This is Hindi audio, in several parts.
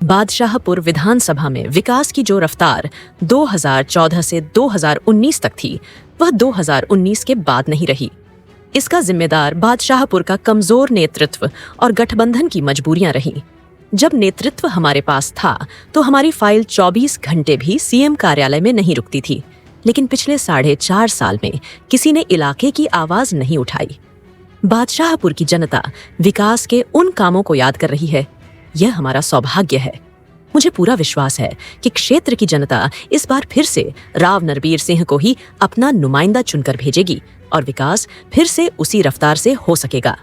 बादशाहपुर विधानसभा में विकास की जो रफ्तार 2014 से 2019 तक थी, वह 2019 के बाद नहीं रही। इसका जिम्मेदार बादशाहपुर का कमजोर नेतृत्व और गठबंधन की मजबूरियां रहीं। जब नेतृत्व हमारे पास था तो हमारी फाइल 24 घंटे भी सीएम कार्यालय में नहीं रुकती थी, लेकिन पिछले 4.5 साल में किसी ने इलाके की आवाज नहीं उठाई। बादशाहपुर की जनता विकास के उन कामों को याद कर रही है। यह हमारा सौभाग्य है। मुझे पूरा विश्वास है कि क्षेत्र की जनता इस बार फिर से राव नरबीर सिंह को ही अपना नुमाइंदा चुनकर भेजेगी और विकास फिर से उसी रफ्तार से हो सकेगा।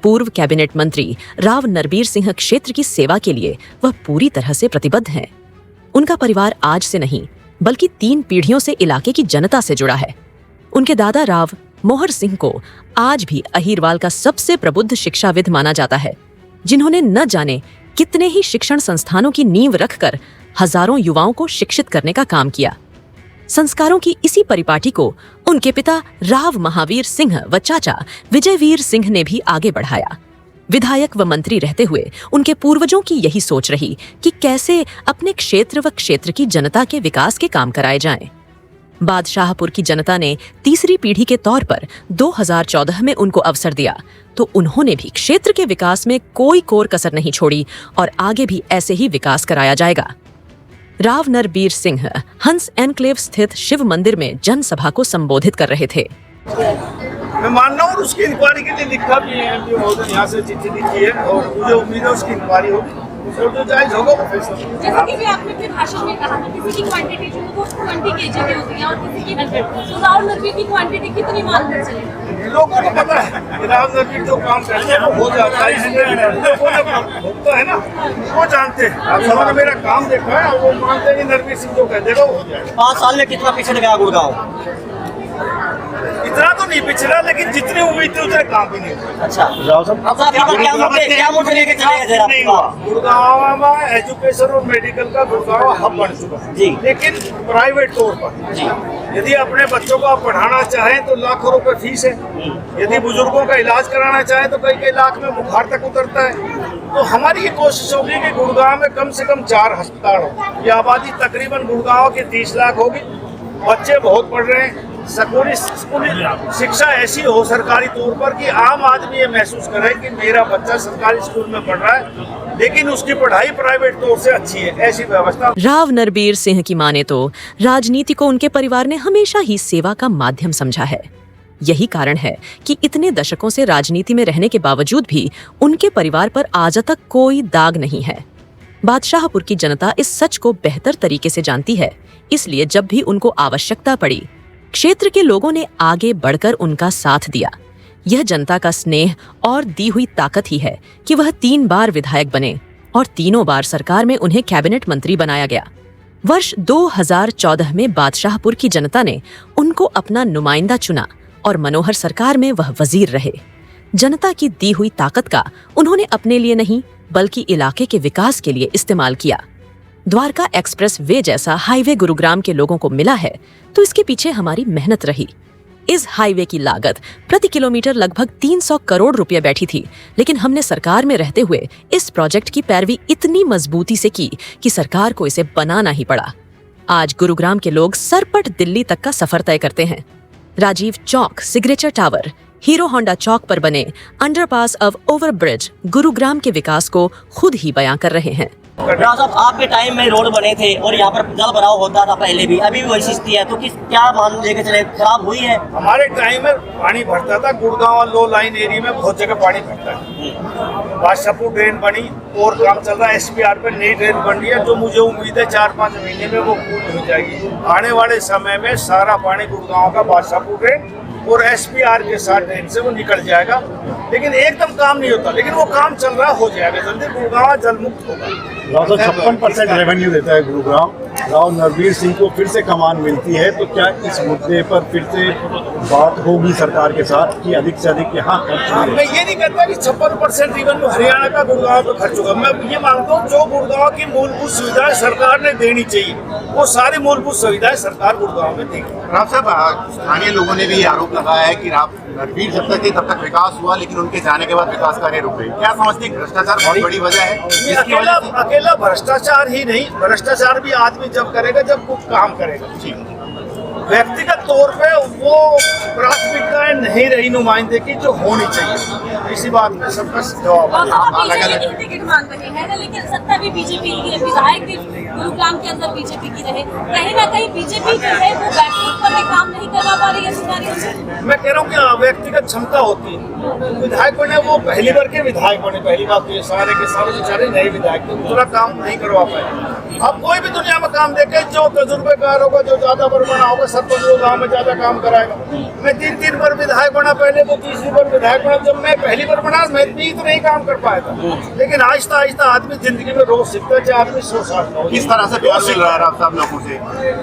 पूर्व कैबिनेट मंत्री राव नरबीर सिंह क्षेत्र की सेवा के लिए वह पूरी तरह से प्रतिबद्ध हैं। उनका परिवार आज से नहीं बल्कि 3 पीढ़ियों से इलाके की जनता से जुड़ा है। उनके दादा राव मोहर सिंह को आज भी अहीरवाल का सबसे प्रबुद्ध शिक्षाविद माना जाता है, जिन्होंने न जाने कितने ही शिक्षण संस्थानों की नींव रखकर हजारों युवाओं को शिक्षित करने का काम किया। संस्कारों की इसी परिपाटी को उनके पिता राव महावीर सिंह व चाचा विजयवीर सिंह ने भी आगे बढ़ाया। विधायक व मंत्री रहते हुए उनके पूर्वजों की यही सोच रही कि कैसे अपने क्षेत्र व क्षेत्र की जनता के विकास के काम कराए जाएं। बादशाहपुर की जनता ने तीसरी पीढ़ी के तौर पर 2014 में उनको अवसर दिया तो उन्होंने भी क्षेत्र के विकास में कोई कोर कसर नहीं छोड़ी और आगे भी ऐसे ही विकास कराया जाएगा। राव नरबीर सिंह हंस एनक्लेव स्थित शिव मंदिर में जनसभा को संबोधित कर रहे थे। मैं मान रहा हूँ उसकी इंक्वायरी के लिए लिखा भी है, एमपी महोदय यहाँ से चिट्ठी लिखी है और मुझे उम्मीद है उसकी इंक्वायरी होगी और जो जायज होगा वो फैसला। जैसा कि आपने अपने भाषण में कहा था, किसी की क्वांटिटी जो वो 20 केजी की होती है और किसी की 100। तो राव नरबीर की क्वांटिटी कितनी मालूम चलेगी? लोगों को पता है कि राव नरबीर जो काम करते हैं वो हो जाता है, इसलिए लोगों ने भोगता है ना, वो जानते हैं। आप सबने मेरा काम देखा है और वो मानते हैं कि नरबीर सिंह जो कह देगा वो हो जाएगा। 5 साल में कितना पिछड़ गया गुड़गांव? इतना तो नहीं पिछड़ा, लेकिन जितनी उम्मीद थी उतने काम भी नहीं हुए। अच्छा, क्या मुझे लेके चले गए? गुड़गांव में एजुकेशन और मेडिकल का गुड़गांव हब बन चुका है जी, लेकिन प्राइवेट तौर पर जी। यदि अपने बच्चों को आप पढ़ाना चाहें तो लाखों रुपए फीस है। यदि बुजुर्गों का इलाज कराना चाहें तो कई लाख में बुखार तक उतरता है। तो हमारी ये कोशिश होगी कि गुड़गांव में कम से कम 4 अस्पताल हो। ये आबादी तकरीबन गुड़गांव की 30 लाख होगी। बच्चे बहुत पढ़ रहे हैं। स्कूली शिक्षा ऐसी हो सरकारी तौर पर कि आम आदमी ये महसूस करे कि मेरा बच्चा सरकारी स्कूल में पढ़ रहा है लेकिन उसकी पढ़ाई प्राइवेट तौर से अच्छी है, ऐसी व्यवस्था। राव नरबीर सिंह की माने तो राजनीति को उनके परिवार ने हमेशा ही सेवा का माध्यम समझा है। यही कारण है कि इतने दशकों से राजनीति में रहने के बावजूद भी उनके परिवार पर आज तक कोई दाग नहीं है। बादशाहपुर की जनता इस सच को बेहतर तरीके से जानती है, इसलिए जब भी उनको आवश्यकता पड़ी क्षेत्र के लोगों ने आगे बढ़कर उनका साथ दिया। यह जनता का स्नेह और दी हुई ताकत ही है कि वह 3 बार विधायक बने और तीनों बार सरकार में उन्हें कैबिनेट मंत्री बनाया गया। वर्ष 2014 में बादशाहपुर की जनता ने उनको अपना नुमाइंदा चुना और मनोहर सरकार में वह वजीर रहे। जनता की दी हुई ताकत का उन्होंने अपने लिए नहीं बल्कि इलाके के विकास के लिए इस्तेमाल किया। द्वारका एक्सप्रेस वे जैसा हाईवे गुरुग्राम के लोगों को मिला है तो इसके पीछे हमारी मेहनत रही। इस हाईवे की लागत प्रति किलोमीटर लगभग 300 करोड़ रुपए बैठी थी, लेकिन हमने सरकार में रहते हुए इस प्रोजेक्ट की पैरवी इतनी मजबूती से की कि सरकार को इसे बनाना ही पड़ा। आज गुरुग्राम के लोग सरपट दिल्ली तक का सफर तय करते हैं। Rajiv Chowk, signature tower, hero Honda चौक पर बने अंडरपास ऑफ ओवरब्रिज गुरुग्राम के विकास को खुद ही बयां कर रहे हैं। राव साहब, आपके टाइम में रोड बने थे और यहाँ पर जल भराव होता था पहले भी, अभी भी वही स्थिति है, तो क्या मान लेके चले, खराब हुई है? हमारे टाइम में पानी भरता था। गुड़गांव लो लाइन एरिया में बहुत जगह पानी भरता है। बादशाहपुर ड्रेन बनी और काम चल रहा है। SPR पे नई ड्रेन बन रही है जो मुझे उम्मीद है 4-5 महीने में वो पूरी हो जाएगी। आने वाले समय में सारा पानी गुड़गांव का बादशाहपुर ड्रेन और SPR के साथ ड्रेन से वो निकल जाएगा। लेकिन एकदम काम नहीं होता, लेकिन वो काम चल रहा हो जाएगा जल्दी। गुड़गांव जल मुक्त होगा। 56% रेवेन्यू देता है गुरुग्राम। राव नरबीर सिंह को फिर से कमान मिलती है तो क्या इस मुद्दे पर फिर से बात होगी सरकार के साथ कि अधिक से अधिक यहाँ खर्च हो? मैं ये नहीं कहता कि 56% रेवेन्यू हरियाणा का गुड़गांव पे खर्च होगा। मैं ये मानता हूँ जो गुड़गांव की मूलभूत सुविधाएं सरकार ने देनी चाहिए वो सारी मूलभूत सुविधाएं सरकार गुड़गांव में देगी। राव साहब, स्थानीय लोगों ने भी ये आरोप लगाया है कि रणबीर जब तक थे तब तक विकास हुआ, लेकिन उनके जाने के बाद विकास कार्य रुक गए। क्या समझते हैं भ्रष्टाचार बहुत बड़ी वजह है जिसकी वजह से? अकेला भ्रष्टाचार ही नहीं, भ्रष्टाचार भी आदमी जब करेगा जब कुछ काम करेगा। व्यक्तिगत तौर पे वो प्राथमिकताएं नहीं रही नुमाइंदे की जो होनी चाहिए। इसी बात में सबका जवाब और आप बीजेपी की टिकट मांग रहे हैं ना, लेकिन सत्ता भी बीजेपी की है, विधायक भी गुरुग्राम के अंदर बीजेपी की रहे, कहीं ना कहीं बीजेपी जो है वो बैकफुट पर काम नहीं करवा पा रही है सुधारियों से। मैं कह रहा हूँ कि व्यक्तिगत क्षमता होती है। विधायक बने वो पहली बार के विधायक बने, पहली बात तो ये सारे के सारे बेचारे नए विधायक थे, दूसरा काम नहीं करवा पाए। अब कोई भी दुनिया में काम देखे, जो तजुर्बेकार होगा, जो ज्यादा बार बना होगा, सरपंच वो गाँव में ज्यादा काम कराएगा। मैं 3 बार विधायक बना, पहले वो 3री बार विधायक बना। जब मैं पहली बार बना मैं भी तो नहीं काम कर पाया था, लेकिन आहिस्ता आहिस्ता आदमी जिंदगी में रोज सीखता है, चाहे आदमी 100 साल का हो। किस तरह से प्यार मिल रहा है राव साहब लोगों से?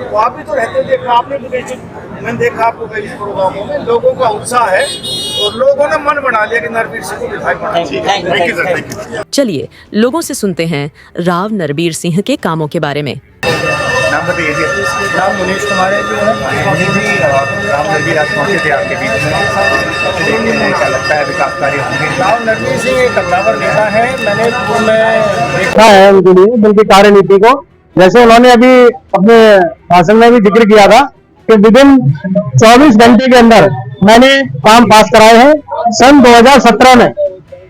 तो आप भी तो रहते देखा, आपने भी कई, मैंने देखा आपको कई प्रोग्रामों में लोगों का उत्साह है और लोगों ने मन बना लिया कि नरबीर सिंह को विधायक बनाना चाहिए। Thank you sir, thank you. चलिए लोगों से सुनते हैं राव नरबीर सिंह के कामों के बारे में। नाम बताइए जी। नाम मुनीश कुमार है जी। मुनीश जी, राव नरबीर आज पहुंचे थे आपके बीच में, क्या लगता है विकास कार्य होंगे? राव नरबीर सिंह एक कद्दावर नेता है। मैंने पूर्व में देखा है उनके लिए, उनकी कार्यनीति को। जैसे उन्होंने अभी अपने भाषण में भी जिक्र किया था कि विदिन 24 घंटे के अंदर मैंने काम पास कराए हैं। सन 2017 में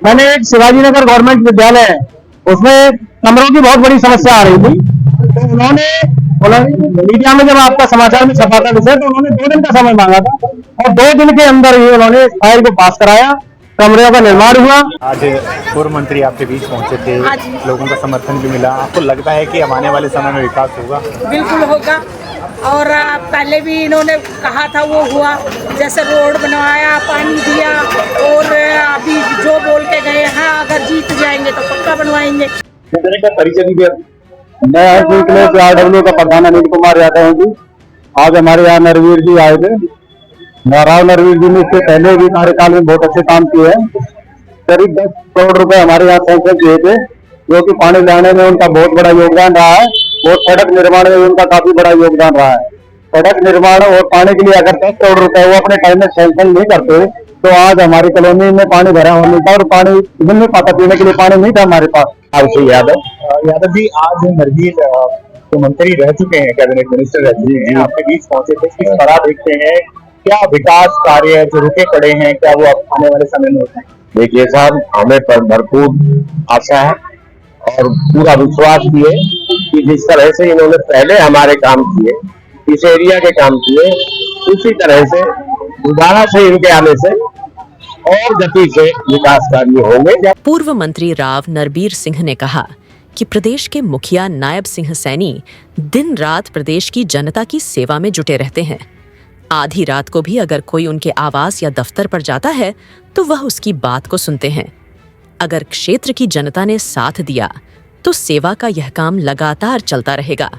मैंने एक शिवाजी नगर गवर्नमेंट विद्यालय है, उसमें कमरों की बहुत बड़ी समस्या आ रही थी, तो उन्होंने मीडिया में जब आपका समाचार में छपा था विषय, तो उन्होंने 2 दिन का समय मांगा था और 2 दिन के अंदर ही उन्होंने फाइल को पास कराया, कमरों का निर्माण हुआ। आज पूर्व मंत्री आपके बीच पहुंचे थे, लोगों का समर्थन भी मिला। आपको लगता है कि अब आने वाले समय में विकास होगा? बिल्कुल होगा, और पहले भी इन्होंने कहा था वो हुआ, जैसे रोड बनवाया, पानी दिया, और अभी जो बोल के गए हैं अगर जीत जाएंगे तो पक्का बनवाएंगे। मैं RW का प्रधान अनिल कुमार यादव हूँ जी। आज हमारे यहाँ नरवीर जी आए थे। राव नरवीर जी ने इससे पहले भी कार्यकाल में बहुत अच्छे काम किए हैं। करीब 10 करोड़ रुपए हमारे यहाँ सैंक्शन किए थे, जो कि पानी लाने में उनका बहुत बड़ा योगदान रहा है, और सड़क निर्माण में उनका काफी बड़ा योगदान रहा है। सड़क निर्माण और पानी के लिए अगर 10 करोड़ रुपए वो अपने टाइम में सैंक्शन नहीं करते तो आज हमारी कॉलोनी में पानी भरा होने का, और पानी नहीं पाता, पीने के लिए पानी नहीं था हमारे पास। यादव जी, आज नरबीर तो मंत्री रह चुके हैं, कैबिनेट मिनिस्टर रह चुके हैं, आपके बीच पहुंचे थे। किस तरह देखते हैं, क्या विकास कार्य जो रुके पड़े हैं, क्या वो आने वाले समय में होते हैं? देखिए साहब, हमें पर भरपूर आशा है और पूरा विश्वास भी है कि जिस तरह से इन्होंने पहले हमारे काम किए, इस एरिया के काम किए, उसी तरह से दोबारा से इनके आने से और गति से विकास कार्य होंगे। पूर्व मंत्री राव नरबीर सिंह ने कहा कि प्रदेश के मुखिया नायब सिंह सैनी दिन रात प्रदेश की जनता की सेवा में जुटे रहते हैं। आधी रात को भी अगर कोई उनके आवास या दफ्तर पर जाता है तो वह उसकी बात को सुनते हैं। अगर क्षेत्र की जनता ने साथ दिया तो सेवा का यह काम लगातार चलता रहेगा।